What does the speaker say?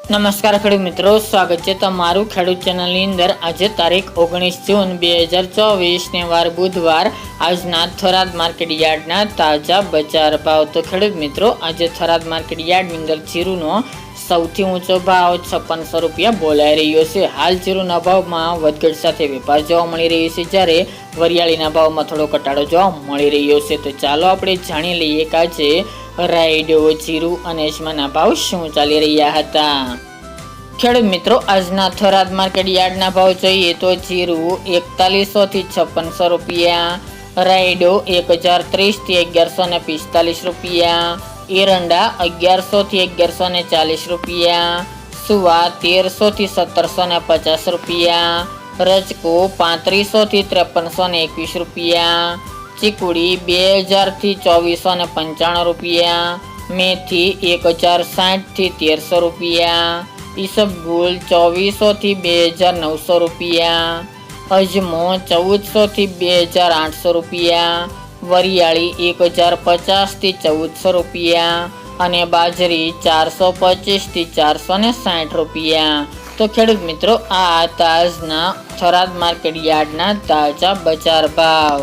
નમસ્કાર ખેડૂત મિત્રો, સ્વાગત છે તમારું ખેડૂત ચેનલની અંદર। આજે તારીખ 19 જૂન 2024 ને વાર બુધવાર। આજના થરાદ માર્કેટ યાર્ડના તાજા બજાર ભાવ। તો ખેડૂત મિત્રો, આજે થરાદ માર્કેટ યાર્ડની અંદર જીરુનો સૌથી ઊંચો ભાવ 5600 રૂપિયા બોલાઈ રહ્યો છે। હાલ જીરુના ભાવમાં વધઘટ સાથે વેપાર જોવા મળી રહ્યો છે, જ્યારે વરિયાળીના ભાવમાં થોડો ઘટાડો જોવા મળી રહ્યો છે। તો ચાલો આપણે જાણી લઈએ કે આજે રાયડો, જીરુ અને અજમાના ભાવ શું ચાલી રહ્યા હતા। ખેડૂત મિત્રો, આજના થરાદ માર્કેટ યાર્ડના ભાવ જોઈએ તો જીરુ 4100 થી 5600 રૂપિયા, રાયડો 1030 થી 1145 રૂપિયા, એરંડા 1100 થી 1140 રૂપિયા, સુવા 1300 થી 1750 રૂપિયા, રજકો 3500 થી 5321 રૂપિયા, ચીકુડી 2000 થી 2495 રૂપિયા, મેથી 1060 થી 1300 રૂપિયા, ઈસબગુલ 2400 થી 2900 રૂપિયા, અજમો 1400 થી 2800 રૂપિયા, વરિયાળી 1050 થી 1400 રૂપિયા અને બાજરી 425 થી 460 રૂપિયા। તો ખેડૂત મિત્રો, આ આજના થરાદ માર્કેટ યાર્ડના તાજા બજાર ભાવ।